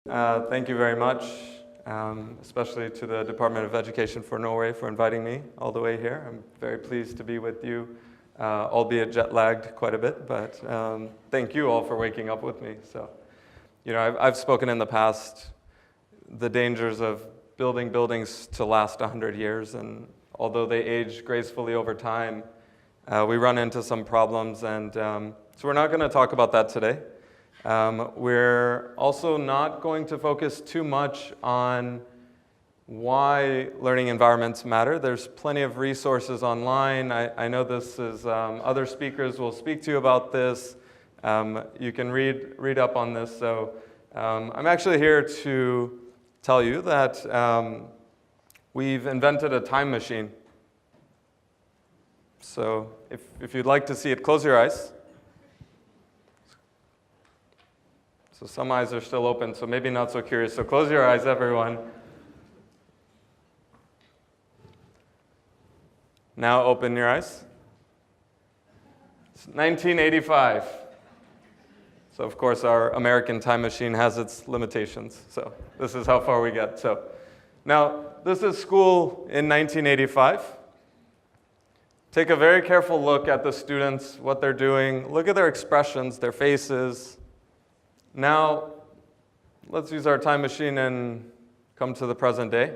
Thank you very much, especially to the Department of Education for Norway for inviting me all the way here. I'm very pleased to be with you, albeit jet-lagged quite a bit, but thank you all for waking up with me. So, I've spoken in the past the dangers of building buildings to last 100 years, and although they age gracefully over time, we run into some problems, and so we're not going to talk about that today. We're also not going to focus too much on why learning environments matter. There's plenty of resources online. I know this is, other speakers will speak to you about this. You can read up on this. So I'm actually here to tell you that we've invented a time machine. So if you'd like to see it, close your eyes. So some eyes are still open, so maybe not so curious. So close your eyes, everyone. Now open your eyes. It's 1985. So of course our American time machine has its limitations. So this is how far we get. So now this is school in 1985. Take a very careful look at the students, what they're doing. Look at their expressions, their faces. Now, let's use our time machine and come to the present day.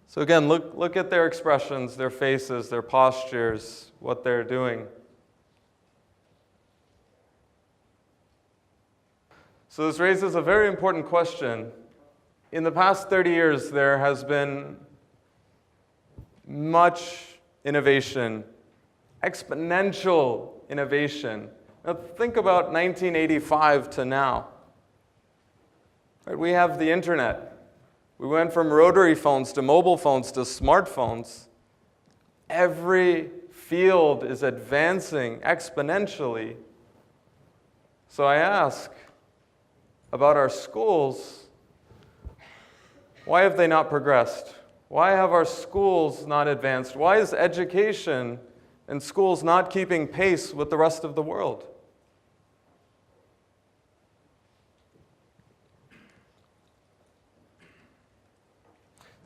So again, look at their expressions, their faces, their postures, what they're doing. So this raises a very important question. In the past 30 years, there has been much innovation, exponential innovation. Now think about 1985 to now. Right, we have the internet. We went from rotary phones to mobile phones to smartphones. Every field is advancing exponentially. So I ask about our schools, why have they not progressed? Why have our schools not advanced? Why is education and schools not keeping pace with the rest of the world?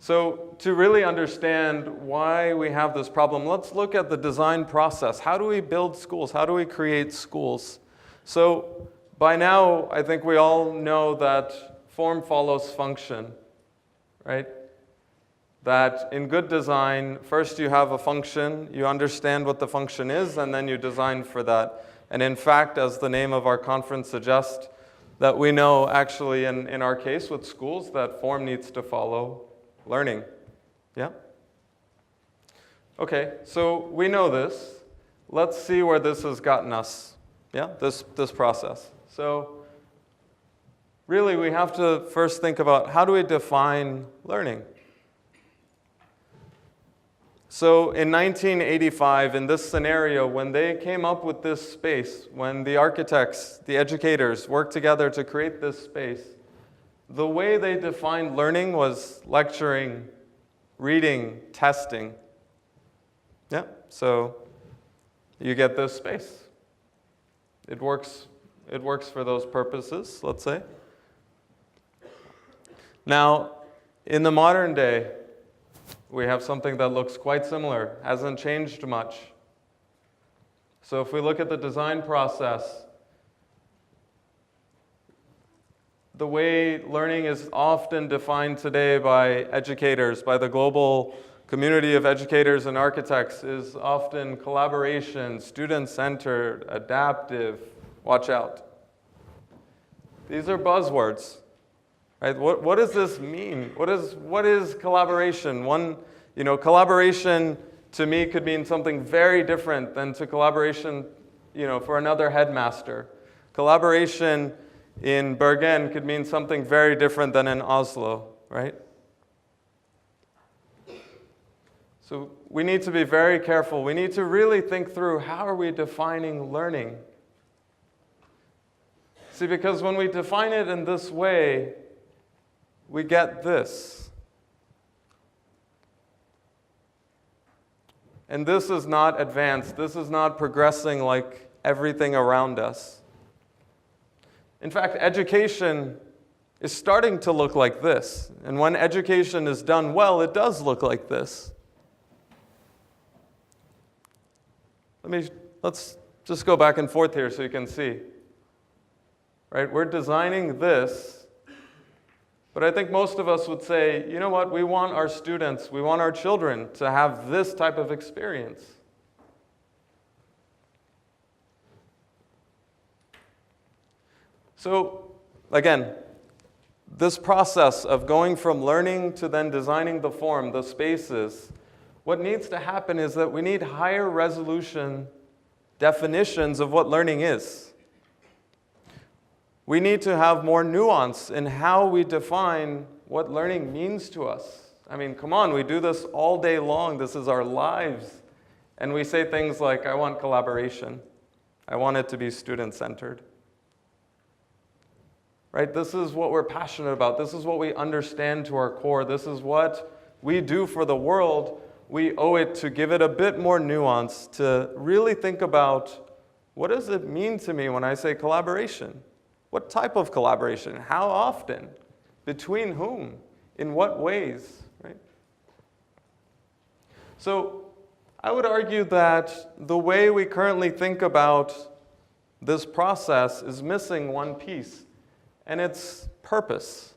So to really understand why we have this problem, let's look at the design process. How do we build schools? How do we create schools? So by now, I think we all know that form follows function, right? That in good design, first you have a function, you understand what the function is, and then you design for that. And in fact, as the name of our conference suggests, that we know actually in our case with schools that form needs to follow learning. Yeah? Okay, so we know this. Let's see where this has gotten us. Yeah, this process. So really we have to first think about how do we define learning? So in 1985, in this scenario, when they came up with this space, when the architects, the educators worked together to create this space, the way they defined learning was lecturing, reading, testing. Yeah, so you get this space. It works for those purposes, let's say. Now, in the modern day, we have something that looks quite similar, hasn't changed much. So if we look at the design process, the way learning is often defined today by educators, by the global community of educators and architects, is often collaboration, student-centered, adaptive. Watch out. These are buzzwords. Right? What does this mean? What is collaboration? Collaboration to me could mean something very different than to collaboration, for another headmaster. Collaboration in Bergen could mean something very different than in Oslo, right? So we need to be very careful. We need to really think through how are we defining learning? See, because when we define it in this way, we get this. And this is not advanced. This is not progressing like everything around us. In fact, education is starting to look like this. And when education is done well, it does look like this. Let's just go back and forth here so you can see. Right? We're designing this, but I think most of us would say, you know what, we want our students, we want our children to have this type of experience. So, again, this process of going from learning to then designing the form, the spaces, what needs to happen is that we need higher resolution definitions of what learning is. We need to have more nuance in how we define what learning means to us. I mean, come on, we do this all day long. This is our lives. And we say things like, I want collaboration. I want it to be student-centered. Right? This is what we're passionate about. This is what we understand to our core. This is what we do for the world. We owe it to give it a bit more nuance, to really think about, what does it mean to me when I say collaboration? What type of collaboration? How often? Between whom? In what ways? Right? So I would argue that the way we currently think about this process is missing one piece, and it's purpose.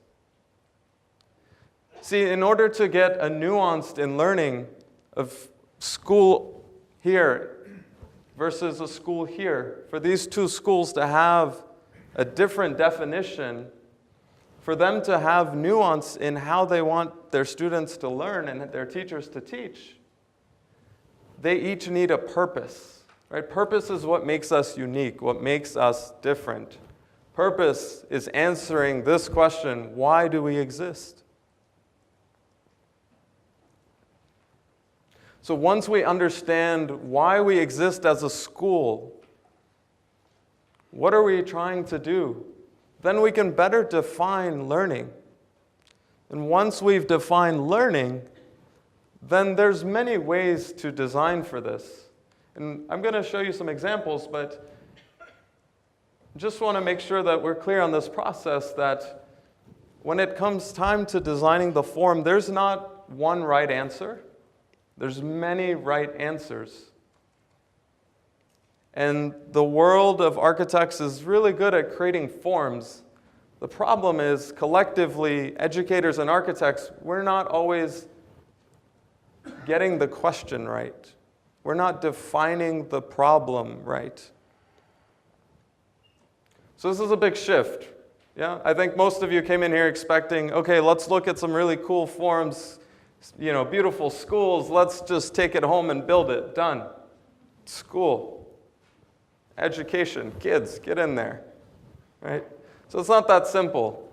See, in order to get a nuanced in learning of school here versus a school here, for these two schools to have a different definition, for them to have nuance in how they want their students to learn and their teachers to teach, they each need a purpose. Right? Purpose is what makes us unique, what makes us different. Purpose is answering this question, why do we exist? So once we understand why we exist as a school, what are we trying to do? Then we can better define learning. And once we've defined learning, then there's many ways to design for this. And I'm going to show you some examples, but just want to make sure that we're clear on this process, that when it comes time to designing the form, there's not one right answer. There's many right answers. And the world of architects is really good at creating forms. The problem is, collectively, educators and architects, we're not always getting the question right. We're not defining the problem right. So this is a big shift. Yeah? I think most of you came in here expecting, okay, let's look at some really cool forms, beautiful schools. Let's just take it home and build it. Done. School. Education, kids, get in there, right? So it's not that simple,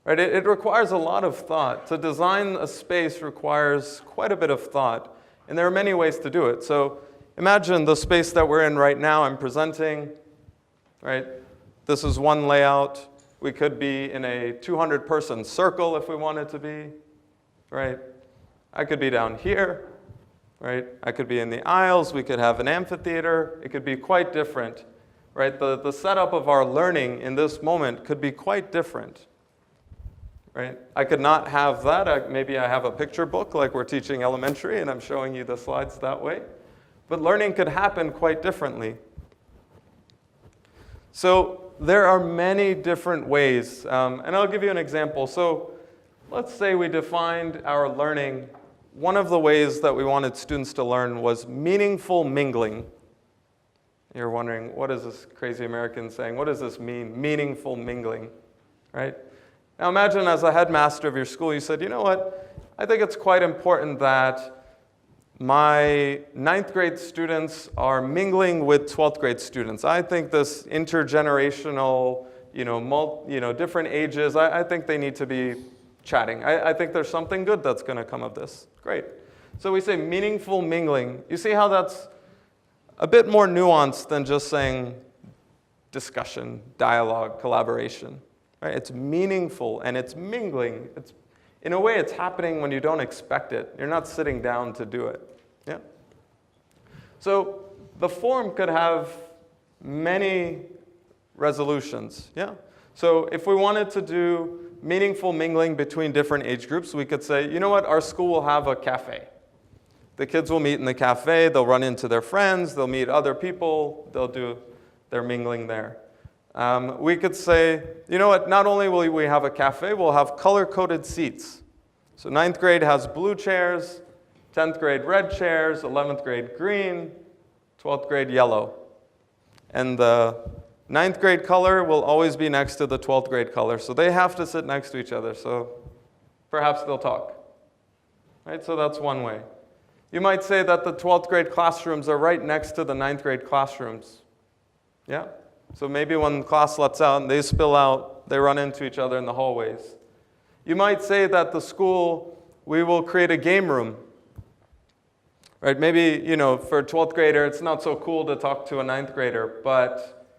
right? It requires a lot of thought. To design a space requires quite a bit of thought, and there are many ways to do it. So imagine the space that we're in right now. I'm presenting, right? This is one layout. We could be in a 200-person circle if we wanted to be, right? I could be down here. Right? I could be in the aisles, we could have an amphitheater, it could be quite different. Right? The setup of our learning in this moment could be quite different. Right? I could not have that. Maybe I have a picture book like we're teaching elementary and I'm showing you the slides that way. But learning could happen quite differently. So there are many different ways, and I'll give you an example. So let's say we defined our learning. One of the ways that we wanted students to learn was meaningful mingling. You're wondering, what is this crazy American saying? What does this mean, meaningful mingling, right? Now imagine as a headmaster of your school, you said, you know what? I think it's quite important that my 9th grade students are mingling with 12th grade students. I think this intergenerational, different ages, I think they need to be chatting. I think there's something good that's going to come of this. Great. So we say meaningful mingling. You see how that's a bit more nuanced than just saying discussion, dialogue, collaboration. Right? It's meaningful and it's mingling. In a way, it's happening when you don't expect it. You're not sitting down to do it. Yeah? So the form could have many resolutions. Yeah? So if we wanted to do meaningful mingling between different age groups, we could say, you know what, our school will have a cafe. The kids will meet in the cafe, they'll run into their friends, they'll meet other people, they'll do their mingling there. We could say, you know what, not only will we have a cafe, we'll have color-coded seats. So 9th grade has blue chairs, 10th grade red chairs, 11th grade green, 12th grade yellow. And the 9th grade color will always be next to the 12th grade color. So they have to sit next to each other. So perhaps they'll talk. Right? So that's one way. You might say that the 12th grade classrooms are right next to the 9th grade classrooms. Yeah? So maybe when class lets out and they spill out, they run into each other in the hallways. You might say that the school, we will create a game room. Right? Maybe, for a 12th grader, it's not so cool to talk to a 9th grader, but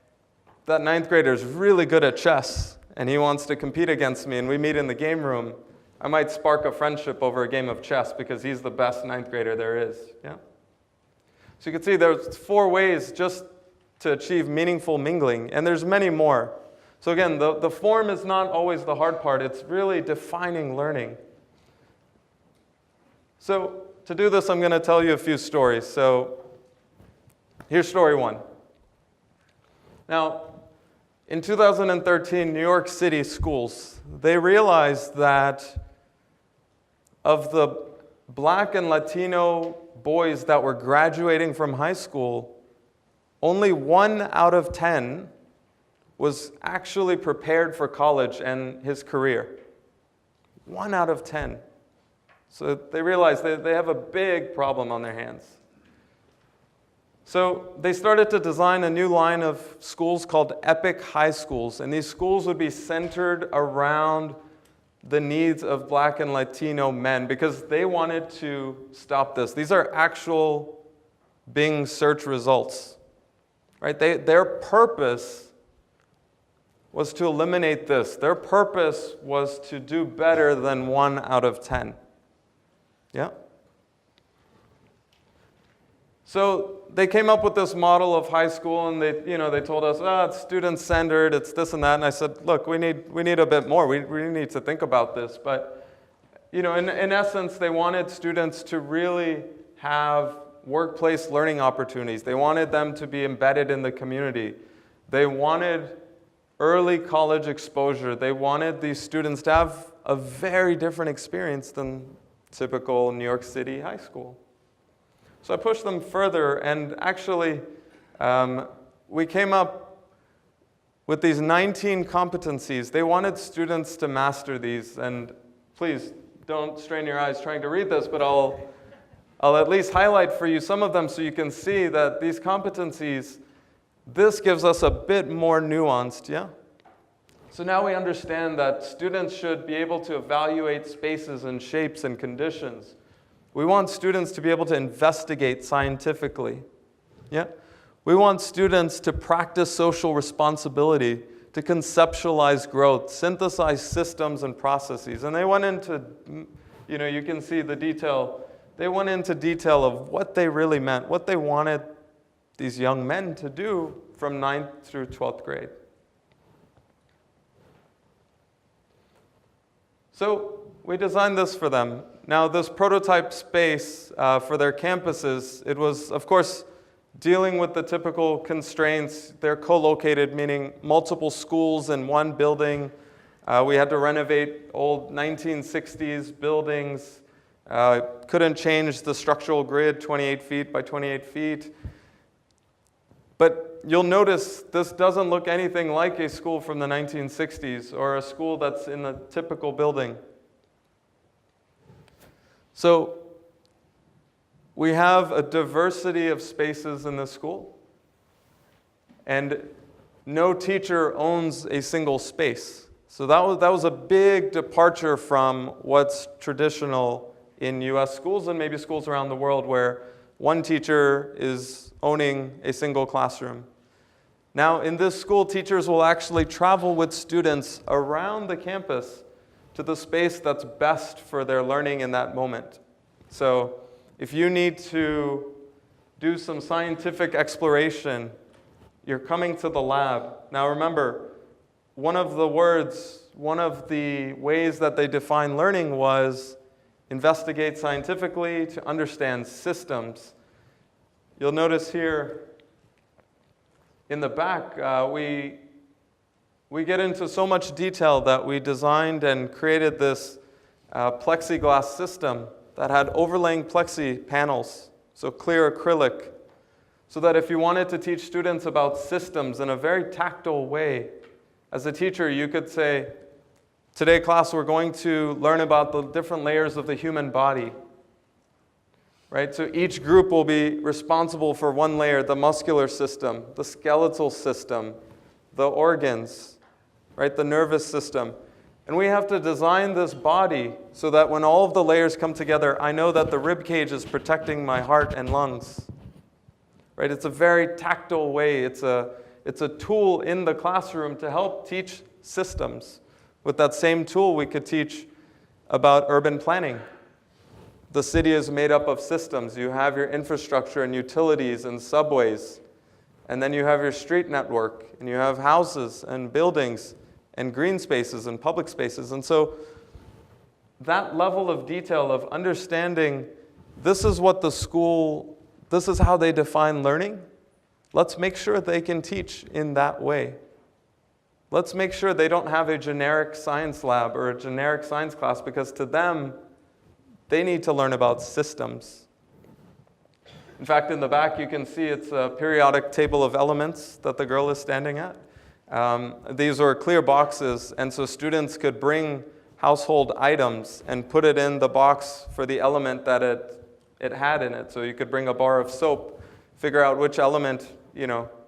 that 9th grader is really good at chess, and he wants to compete against me, and we meet in the game room. I might spark a friendship over a game of chess because he's the best 9th grader there is. Yeah? So you can see there's 4 ways just to achieve meaningful mingling, and there's many more. So again, the form is not always the hard part. It's really defining learning. So to do this, I'm going to tell you a few stories. So here's story 1. Now, in 2013, New York City schools, they realized that of the Black and Latino boys that were graduating from high school, only 1 out of 10 was actually prepared for college and his career. 1 out of 10. So they realized they have a big problem on their hands. So they started to design a new line of schools called Epic High Schools, and these schools would be centered around the needs of Black and Latino men because they wanted to stop this. These are actual Bing search results. Right? Their purpose was to eliminate this. Their purpose was to do better than 1 out of 10. Yeah? So they came up with this model of high school, and they told us, it's student-centered, it's this and that. And I said, look, we need a bit more. We really need to think about this. But in essence, they wanted students to really have workplace learning opportunities. They wanted them to be embedded in the community. They wanted early college exposure. They wanted these students to have a very different experience than typical New York City high school. So I pushed them further, and actually, we came up with these 19 competencies. They wanted students to master these, and please don't strain your eyes trying to read this, but I'll at least highlight for you some of them so you can see that these competencies, this gives us a bit more nuanced, yeah? So now we understand that students should be able to evaluate spaces and shapes and conditions. We want students to be able to investigate scientifically. Yeah? We want students to practice social responsibility, to conceptualize growth, synthesize systems and processes. And they went into, you can see the detail. They went into detail of what they really meant, what they wanted these young men to do from 9th through 12th grade. So we designed this for them. Now, this prototype space for their campuses, it was, of course, dealing with the typical constraints. They're co-located, meaning multiple schools in one building. We had to renovate old 1960s buildings. Couldn't change the structural grid, 28 feet by 28 feet. But you'll notice this doesn't look anything like a school from the 1960s or a school that's in a typical building. So we have a diversity of spaces in the school, and no teacher owns a single space. So that was a big departure from what's traditional in US schools and maybe schools around the world where one teacher is owning a single classroom. Now, in this school, teachers will actually travel with students around the campus to the space that's best for their learning in that moment. So if you need to do some scientific exploration, you're coming to the lab. Now remember, one of the ways that they defined learning was investigate scientifically to understand systems. You'll notice here in the back, we get into so much detail that we designed and created this plexiglass system that had overlaying plexi panels, so clear acrylic, so that if you wanted to teach students about systems in a very tactile way, as a teacher, you could say, today, class, we're going to learn about the different layers of the human body. Right? So each group will be responsible for one layer, the muscular system, the skeletal system, the organs, right? The nervous system. And we have to design this body so that when all of the layers come together, I know that the rib cage is protecting my heart and lungs. Right? It's a very tactile way. It's a tool in the classroom to help teach systems. With that same tool, we could teach about urban planning. The city is made up of systems. You have your infrastructure and utilities and subways. And then you have your street network. And you have houses and buildings and green spaces and public spaces. And so that level of detail of understanding this is what the school, this is how they define learning. Let's make sure they can teach in that way. Let's make sure they don't have a generic science lab or a generic science class, because to them, they need to learn about systems. In fact, in the back, you can see it's a periodic table of elements that the girl is standing at. These were clear boxes, and so students could bring household items and put it in the box for the element that it had in it. So you could bring a bar of soap, figure out which element,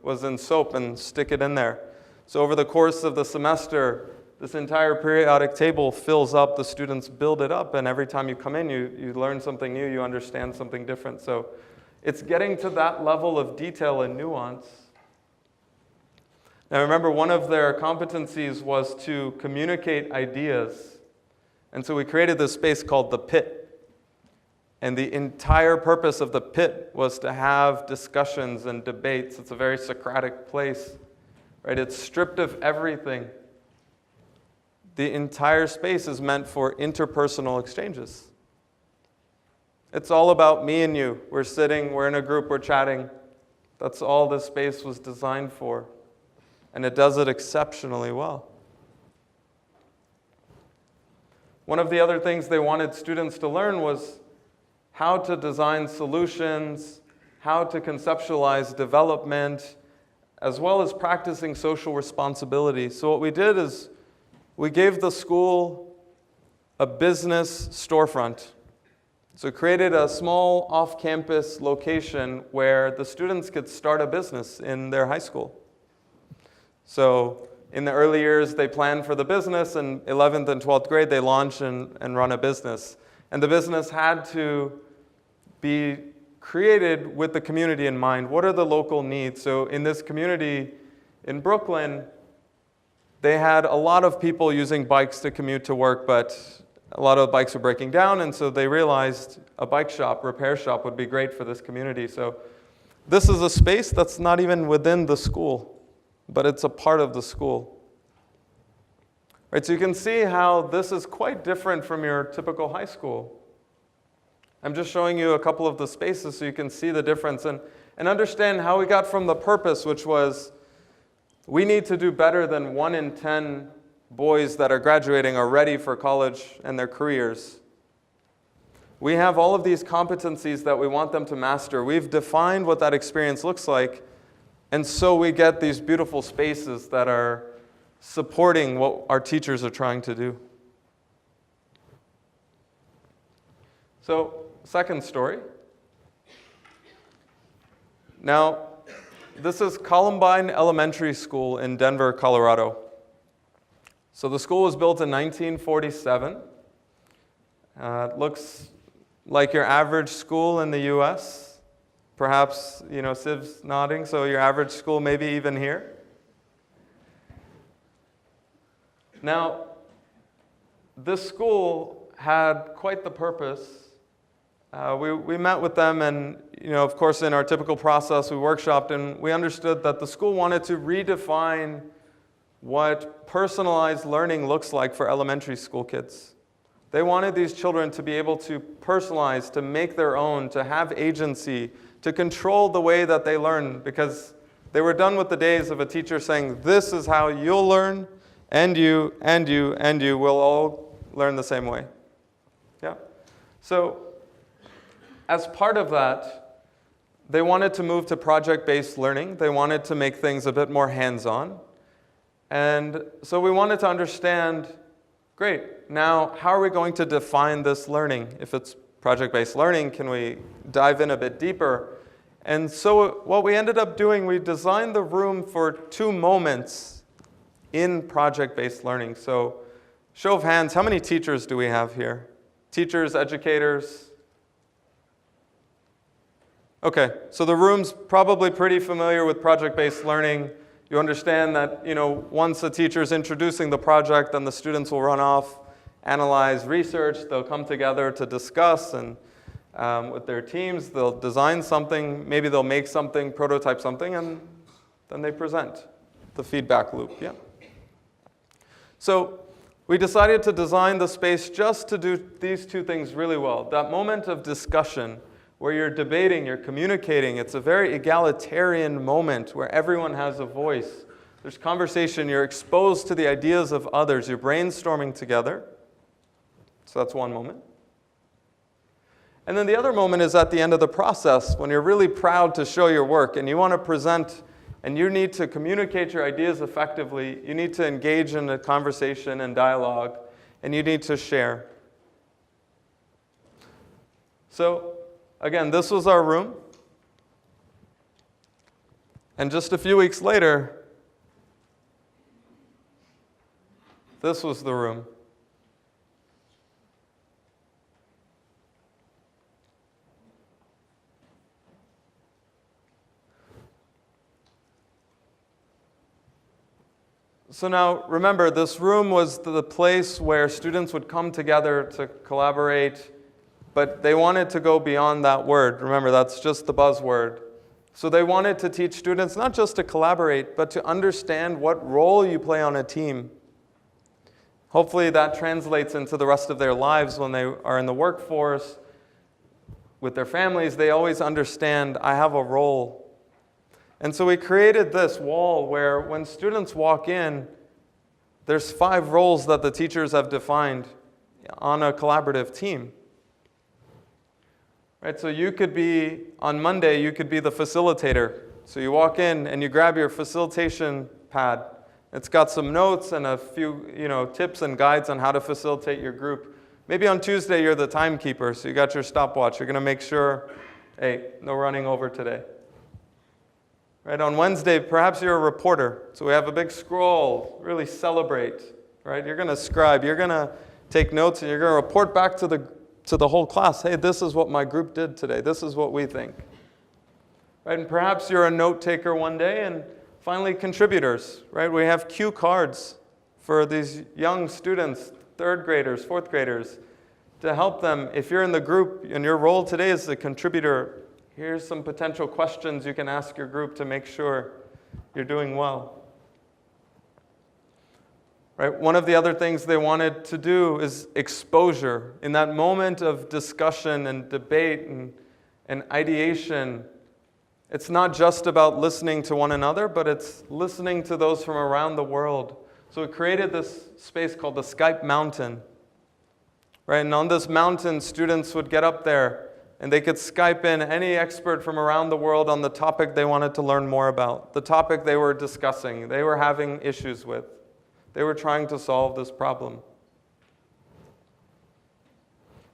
was in soap and stick it in there. So over the course of the semester, this entire periodic table fills up, the students build it up, and every time you come in, you learn something new, you understand something different. So it's getting to that level of detail and nuance. Now remember, one of their competencies was to communicate ideas. And so we created this space called the pit. And the entire purpose of the pit was to have discussions and debates. It's a very Socratic place, right? It's stripped of everything. The entire space is meant for interpersonal exchanges. It's all about me and you. We're sitting, we're in a group, we're chatting. That's all this space was designed for. And it does it exceptionally well. One of the other things they wanted students to learn was how to design solutions, how to conceptualize development, as well as practicing social responsibility. So what we did is we gave the school a business storefront. So we created a small off-campus location where the students could start a business in their high school. So in the early years, they planned for the business, and 11th and 12th grade, they launch and run a business. And the business had to be created with the community in mind. What are the local needs? So in this community in Brooklyn, they had a lot of people using bikes to commute to work, but a lot of bikes were breaking down, and so they realized a bike shop, repair shop would be great for this community. So this is a space that's not even within the school, but it's a part of the school. Right, so you can see how this is quite different from your typical high school. I'm just showing you a couple of the spaces so you can see the difference and understand how we got from the purpose, which was we need to do better than 1 in 10 boys that are graduating are ready for college and their careers. We have all of these competencies that we want them to master. We've defined what that experience looks like, and so we get these beautiful spaces that are supporting what our teachers are trying to do. So, second story. Now, this is Columbine Elementary School in Denver, Colorado. So the school was built in 1947. It looks like your average school in the US. Perhaps, Siv's nodding, so your average school maybe even here. Now, this school had quite the purpose. we met with them, and of course, in our typical process, we workshopped, and we understood that the school wanted to redefine what personalized learning looks like for elementary school kids. They wanted these children to be able to personalize, to make their own, to have agency, to control the way that they learn, because they were done with the days of a teacher saying, this is how you'll learn, and you, and you, and you will all learn the same way. Yeah? So, as part of that, they wanted to move to project-based learning. They wanted to make things a bit more hands-on. And so we wanted to understand, great, now how are we going to define this learning? If it's project-based learning, can we dive in a bit deeper? And so what we ended up doing, we designed the room for 2 moments in project-based learning. So show of hands, how many teachers do we have here? Teachers, educators? Okay, so the room's probably pretty familiar with project-based learning. You understand that, once a teacher's introducing the project, then the students will run off, analyze, research. They'll come together to discuss, and with their teams, they'll design something. Maybe they'll make something, prototype something, and then they present the feedback loop. Yeah. So we decided to design the space just to do these 2 things really well. That moment of discussion, where you're debating, you're communicating. It's a very egalitarian moment where everyone has a voice. There's conversation, you're exposed to the ideas of others, you're brainstorming together. So that's one moment. And then the other moment is at the end of the process, when you're really proud to show your work and you want to present, and you need to communicate your ideas effectively. You need to engage in a conversation and dialogue, and you need to share. So, again, this was our room. And just a few weeks later, this was the room. So now, remember, this room was the place where students would come together to collaborate, but they wanted to go beyond that word. Remember, that's just the buzzword. So they wanted to teach students not just to collaborate, but to understand what role you play on a team. Hopefully that translates into the rest of their lives when they are in the workforce, with their families. They always understand, I have a role. And so we created this wall where when students walk in, there's 5 roles that the teachers have defined on a collaborative team. Right, so you could be, on Monday, you could be the facilitator. So you walk in and you grab your facilitation pad. It's got some notes and a few tips and guides on how to facilitate your group. Maybe on Tuesday you're the timekeeper, so you got your stopwatch. You're going to make sure, hey, no running over today. Right, on Wednesday, perhaps you're a reporter. So we have a big scroll, really celebrate. Right, you're going to scribe, you're going to take notes, and you're going to report back to the whole class. Hey, this is what my group did today. This is what we think. Right, and perhaps you're a note taker one day, and finally contributors. Right, we have cue cards for these young students, 3rd graders, 4th graders, to help them. If you're in the group and your role today is a contributor, here's some potential questions you can ask your group to make sure you're doing well. Right? One of the other things they wanted to do is exposure. In that moment of discussion and debate and ideation, it's not just about listening to one another, but it's listening to those from around the world. So we created this space called the Skype Mountain. Right? And on this mountain, students would get up there and they could Skype in any expert from around the world on the topic they wanted to learn more about, the topic they were discussing, they were having issues with. They were trying to solve this problem.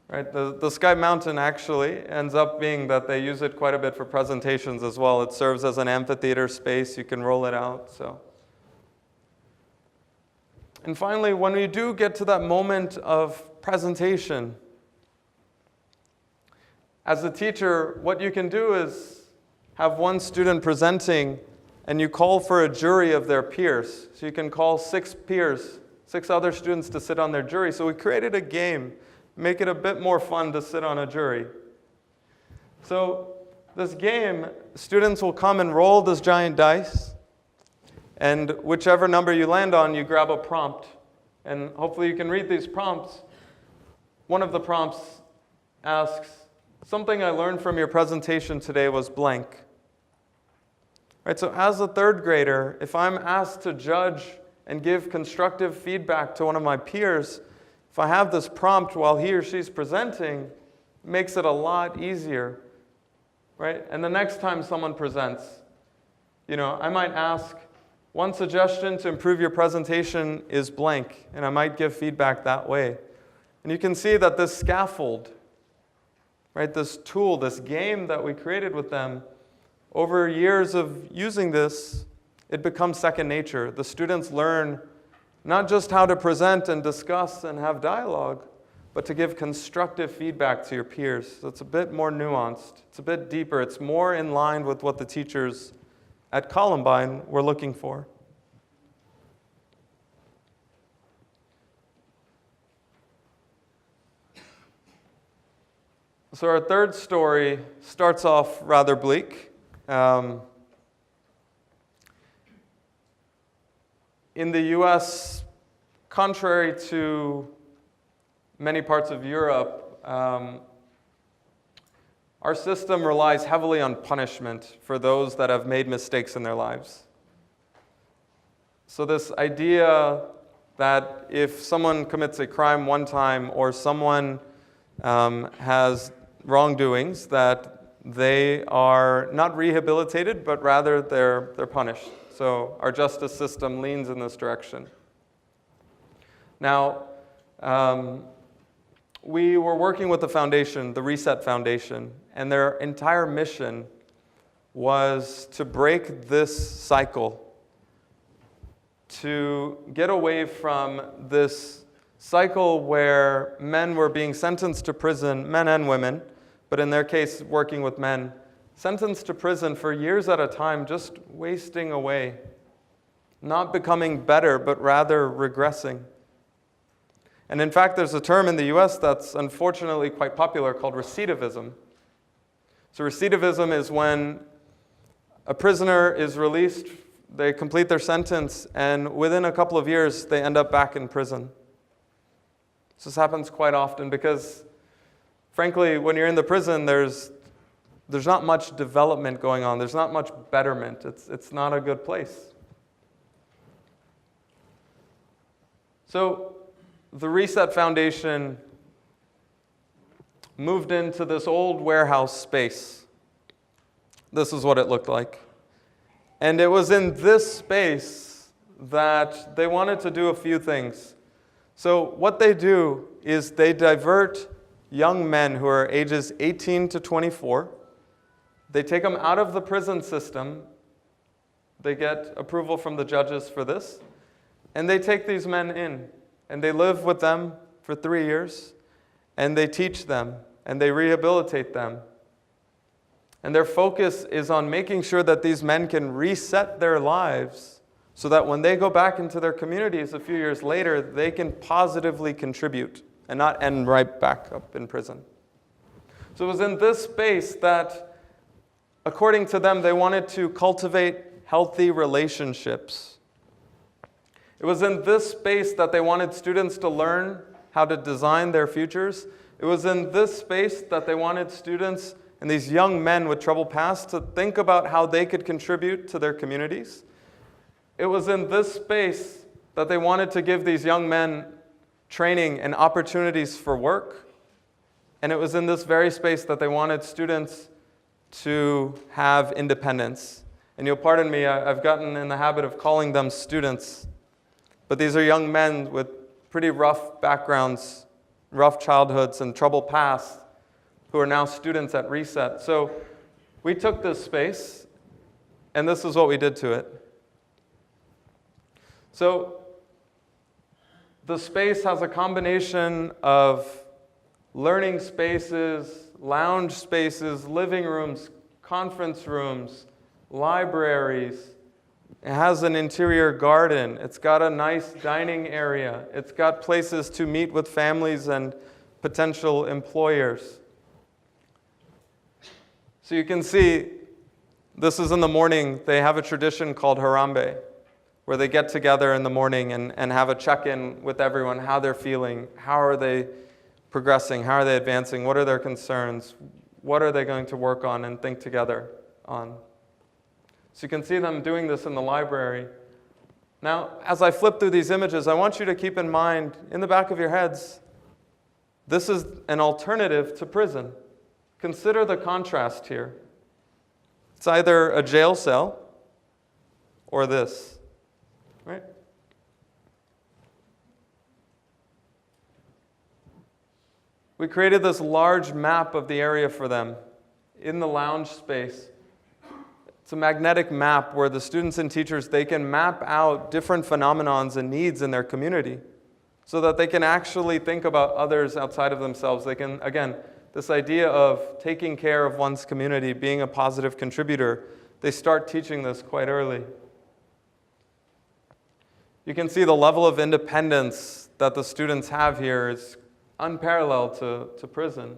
Right? The Skype Mountain actually ends up being that they use it quite a bit for presentations as well. It serves as an amphitheater space. You can roll it out. And finally, when we do get to that moment of presentation, as a teacher, what you can do is have one student presenting, and you call for a jury of their peers. So you can call 6 peers, 6 other students to sit on their jury. So we created a game, make it a bit more fun to sit on a jury. So this game, students will come and roll this giant dice, and whichever number you land on, you grab a prompt. And hopefully you can read these prompts. One of the prompts asks, something I learned from your presentation today was blank. Right, so as a third grader, if I'm asked to judge and give constructive feedback to one of my peers, if I have this prompt while he or she's presenting, it makes it a lot easier. Right? And the next time someone presents, I might ask, one suggestion to improve your presentation is blank, and I might give feedback that way. And you can see that this scaffold, right, this tool, this game that we created with them, over years of using this, it becomes second nature. The students learn not just how to present and discuss and have dialogue, but to give constructive feedback to your peers. So it's a bit more nuanced. It's a bit deeper. It's more in line with what the teachers at Columbine were looking for. So our third story starts off rather bleak. In the US, contrary to many parts of Europe, our system relies heavily on punishment for those that have made mistakes in their lives. So this idea that if someone commits a crime one time or someone has wrongdoings, that they are not rehabilitated, but rather they're punished. So our justice system leans in this direction. Now, we were working with the foundation, the Reset Foundation, and their entire mission was to break this cycle, to get away from this cycle where men were being sentenced to prison, men and women, but in their case, working with men, sentenced to prison for years at a time, just wasting away, not becoming better, but rather regressing. And in fact, there's a term in the US that's unfortunately quite popular called recidivism. So recidivism is when a prisoner is released, they complete their sentence, and within a couple of years, they end up back in prison. This happens quite often because, frankly, when you're in the prison, there's not much development going on. There's not much betterment. It's not a good place. So the Reset Foundation moved into this old warehouse space. This is what it looked like. And it was in this space that they wanted to do a few things. So what they do is they divert young men who are ages 18 to 24. They take them out of the prison system. They get approval from the judges for this. And they take these men in. And they live with them for 3 years. And they teach them. And they rehabilitate them. And their focus is on making sure that these men can reset their lives so that when they go back into their communities a few years later, they can positively contribute and not end right back up in prison. So it was in this space that, according to them, they wanted to cultivate healthy relationships. It was in this space that they wanted students to learn how to design their futures. It was in this space that they wanted students and these young men with troubled pasts to think about how they could contribute to their communities. It was in this space that they wanted to give these young men training and opportunities for work. And it was in this very space that they wanted students to have independence. And you'll pardon me, I've gotten in the habit of calling them students. But these are young men with pretty rough backgrounds, rough childhoods, and troubled pasts who are now students at Reset. So we took this space, and this is what we did to it. So the space has a combination of learning spaces, lounge spaces, living rooms, conference rooms, libraries. It has an interior garden. It's got a nice dining area. It's got places to meet with families and potential employers. So you can see, this is in the morning. They have a tradition called Harambe, where they get together in the morning and have a check-in with everyone, how they're feeling, how are they progressing, how are they advancing, what are their concerns, what are they going to work on and think together on. So you can see them doing this in the library. Now, as I flip through these images, I want you to keep in mind, in the back of your heads, this is an alternative to prison. Consider the contrast here. It's either a jail cell or this, right? We created this large map of the area for them in the lounge space. It's a magnetic map where the students and teachers, they can map out different phenomenons and needs in their community so that they can actually think about others outside of themselves. They can, again, this idea of taking care of one's community, being a positive contributor, they start teaching this quite early. You can see the level of independence that the students have here is unparalleled to prison.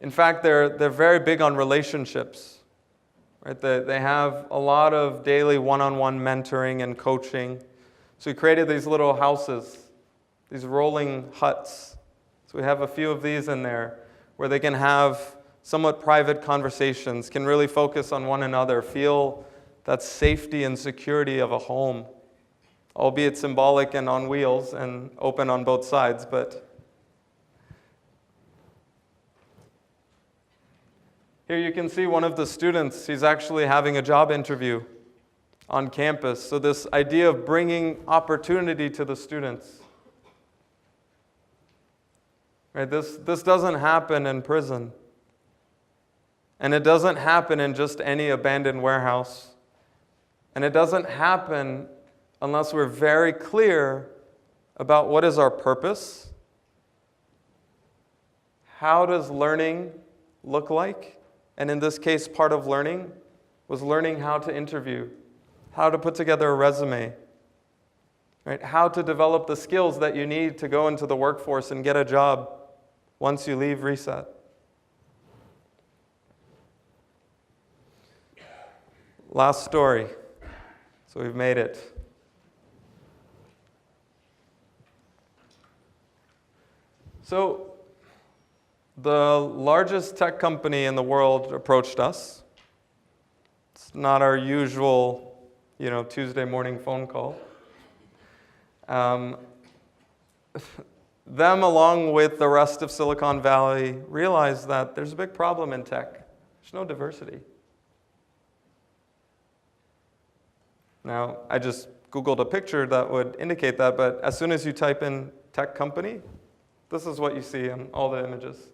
In fact, they're very big on relationships. Right? They have a lot of daily one-on-one mentoring and coaching. So we created these little houses, these rolling huts. So we have a few of these in there where they can have somewhat private conversations, can really focus on one another, feel that safety and security of a home, albeit symbolic and on wheels and open on both sides. But here you can see one of the students, he's actually having a job interview on campus. So this idea of bringing opportunity to the students. Right? This doesn't happen in prison. And it doesn't happen in just any abandoned warehouse. And it doesn't happen unless we're very clear about what is our purpose. How does learning look like? And in this case, part of learning was learning how to interview, how to put together a resume, right? How to develop the skills that you need to go into the workforce and get a job once you leave Reset. Last story. So we've made it. So the largest tech company in the world approached us. It's not our usual, Tuesday morning phone call. Them, along with the rest of Silicon Valley, realized that there's a big problem in tech. There's no diversity. Now, I just Googled a picture that would indicate that, but as soon as you type in tech company, this is what you see in all the images.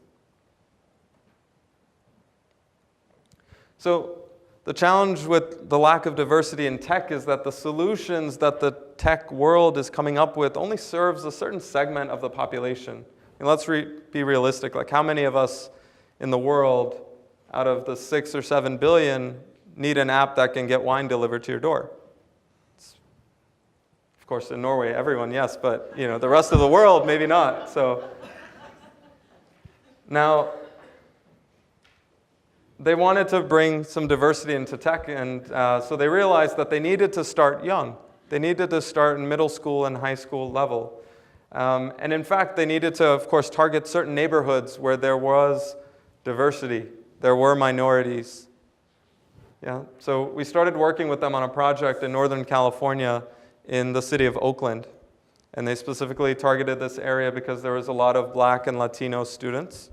So the challenge with the lack of diversity in tech is that the solutions that the tech world is coming up with only serves a certain segment of the population. And let's be realistic. Like, how many of us in the world, out of the 6 or 7 billion, need an app that can get wine delivered to your door? Of course, in Norway, everyone, yes, but the rest of the world, maybe not. So now, they wanted to bring some diversity into tech, and so they realized that they needed to start young. They needed to start in middle school and high school level. And in fact, they needed to, of course, target certain neighborhoods where there was diversity. There were minorities. Yeah. So we started working with them on a project in Northern California in the city of Oakland. And they specifically targeted this area because there was a lot of Black and Latino students.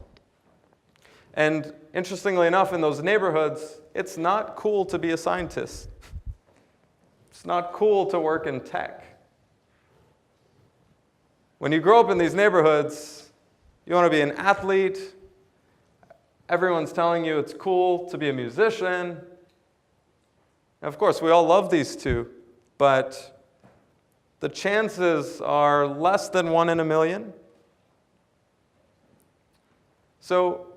And interestingly enough, in those neighborhoods, it's not cool to be a scientist. It's not cool to work in tech. When you grow up in these neighborhoods, you want to be an athlete. Everyone's telling you it's cool to be a musician. And of course, we all love these two, but the chances are less than 1 in a million. So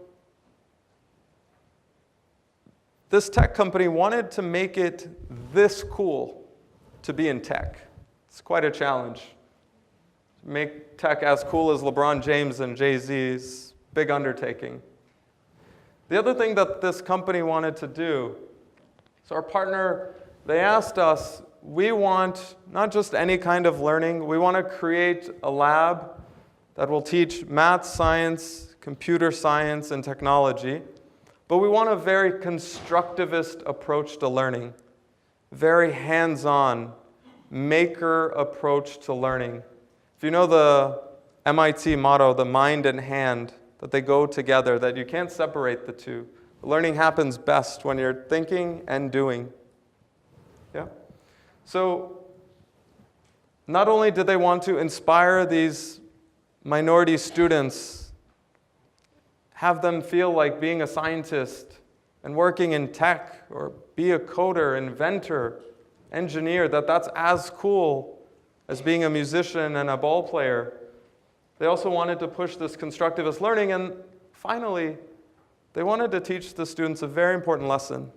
this tech company wanted to make it this cool to be in tech. It's quite a challenge. Make tech as cool as LeBron James and Jay-Z's big undertaking. The other thing that this company wanted to do, so our partner, they asked us, we want not just any kind of learning, we want to create a lab that will teach math, science, computer science, and technology, but we want a very constructivist approach to learning, very hands-on, maker approach to learning. If you know the MIT motto, the mind and hand, that they go together, that you can't separate the two. Learning happens best when you're thinking and doing. Yeah? So, not only did they want to inspire these minority students, have them feel like being a scientist and working in tech, or be a coder, inventor, engineer, that's as cool as being a musician and a ball player. They also wanted to push this constructivist learning, and finally, they wanted to teach the students a very important lesson,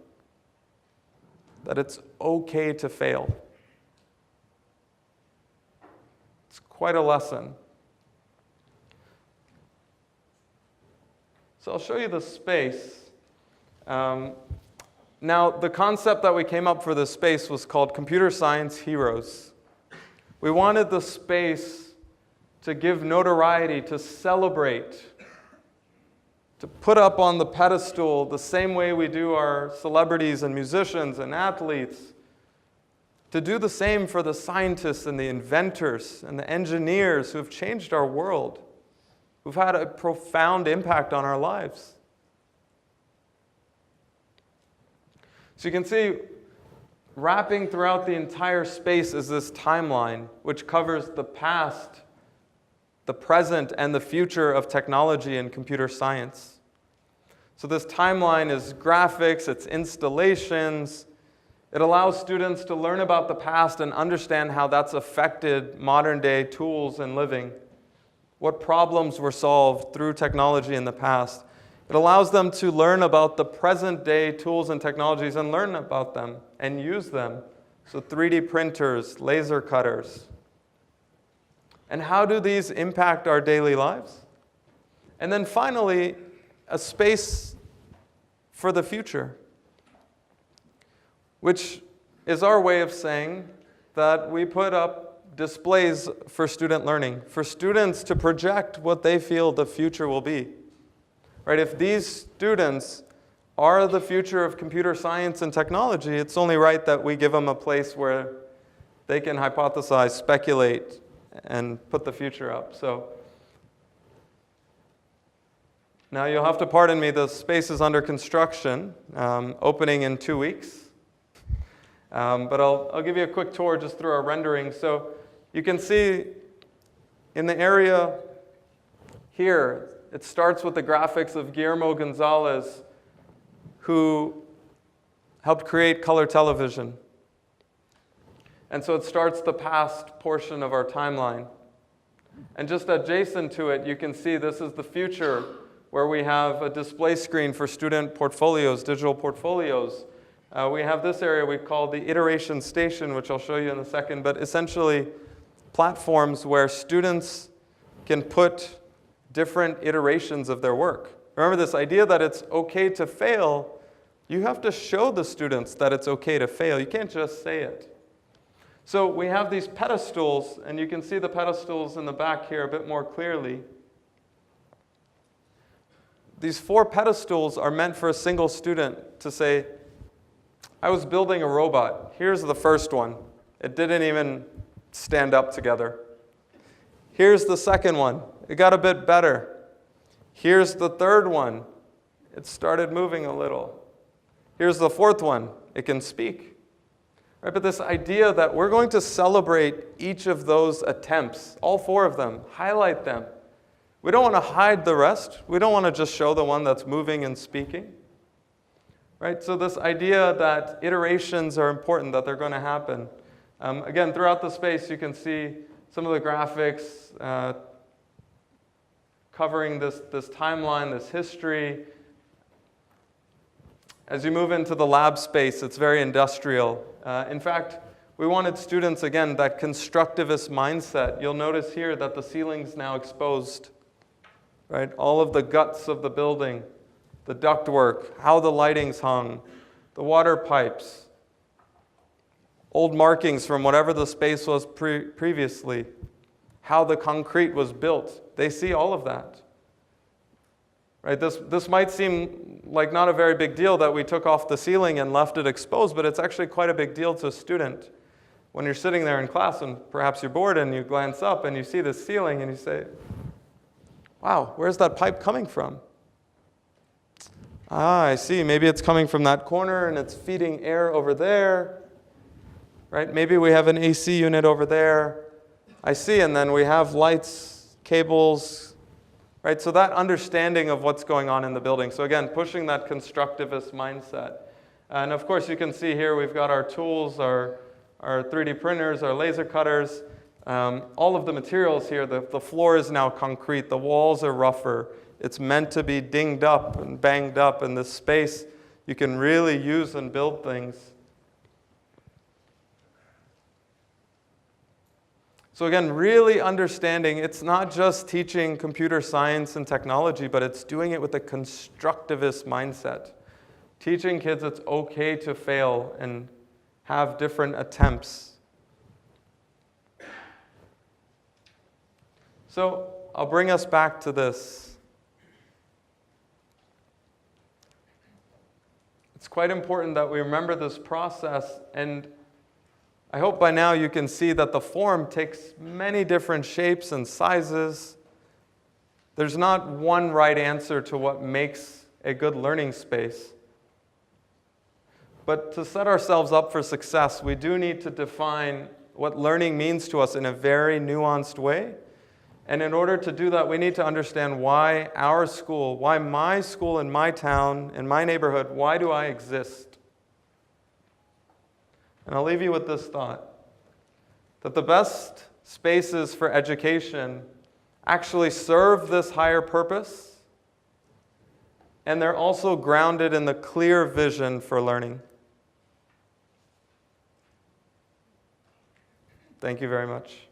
that it's okay to fail. It's quite a lesson. So I'll show you the space. Now, the concept that we came up for this space was called Computer Science Heroes. We wanted the space to give notoriety, to celebrate, to put up on the pedestal the same way we do our celebrities and musicians and athletes, to do the same for the scientists and the inventors and the engineers who have changed our world, who've had a profound impact on our lives. So you can see, wrapping throughout the entire space is this timeline, which covers the past, the present, and the future of technology and computer science. So this timeline is graphics, it's installations. It allows students to learn about the past and understand how that's affected modern-day tools and living, what problems were solved through technology in the past. It allows them to learn about the present-day tools and technologies and learn about them and use them. So 3D printers, laser cutters. And how do these impact our daily lives? And then finally, a space for the future, which is our way of saying that we put up displays for student learning, for students to project what they feel the future will be. Right? If these students are the future of computer science and technology, it's only right that we give them a place where they can hypothesize, speculate, and put the future up. So now you'll have to pardon me, the space is under construction, opening in 2 weeks. But I'll give you a quick tour just through our rendering. So you can see in the area here, it starts with the graphics of Guillermo Gonzalez, who helped create color television. And so it starts the past portion of our timeline. And just adjacent to it, you can see this is the future, where we have a display screen for student portfolios, digital portfolios. We have this area we call the iteration station, which I'll show you in a second, but essentially platforms where students can put different iterations of their work. Remember this idea that it's okay to fail, you have to show the students that it's okay to fail. You can't just say it. So we have these pedestals, and you can see the pedestals in the back here a bit more clearly. These 4 pedestals are meant for a single student to say, I was building a robot. Here's the first one. It didn't even stand up together. Here's the second one. It got a bit better. Here's the third one. It started moving a little. Here's the fourth one. It can speak. Right, but this idea that we're going to celebrate each of those attempts, all 4 of them, highlight them. We don't want to hide the rest. We don't want to just show the one that's moving and speaking. Right? So this idea that iterations are important, that they're going to happen. Again, throughout the space, you can see some of the graphics covering this timeline, this history. As you move into the lab space, it's very industrial. In fact, we wanted students, again, that constructivist mindset. You'll notice here that the ceiling's now exposed. Right? All of the guts of the building the ductwork, how the lighting's hung, the water pipes, old markings from whatever the space was previously, how the concrete was built. They see all of that. Right? This might seem like not a very big deal that we took off the ceiling and left it exposed, but it's actually quite a big deal to a student. When you're sitting there in class and perhaps you're bored and you glance up and you see the ceiling and you say, wow, where's that pipe coming from? Ah, I see. Maybe it's coming from that corner and it's feeding air over there. Right? Maybe we have an AC unit over there. I see. And then we have lights, cables. Right? So that understanding of what's going on in the building. So again, pushing that constructivist mindset. And of course, you can see here we've got our tools, our 3D printers, our laser cutters. All of the materials here, the floor is now concrete. The walls are rougher. It's meant to be dinged up and banged up. In this space, you can really use and build things. So again, really understanding, it's not just teaching computer science and technology, but it's doing it with a constructivist mindset. Teaching kids it's okay to fail and have different attempts. So I'll bring us back to this. It's quite important that we remember this process, and I hope by now you can see that the form takes many different shapes and sizes. There's not one right answer to what makes a good learning space. But to set ourselves up for success, we do need to define what learning means to us in a very nuanced way. And in order to do that, we need to understand why our school, why my school in my town, in my neighborhood, why do I exist? And I'll leave you with this thought, that the best spaces for education actually serve this higher purpose, and they're also grounded in the clear vision for learning. Thank you very much.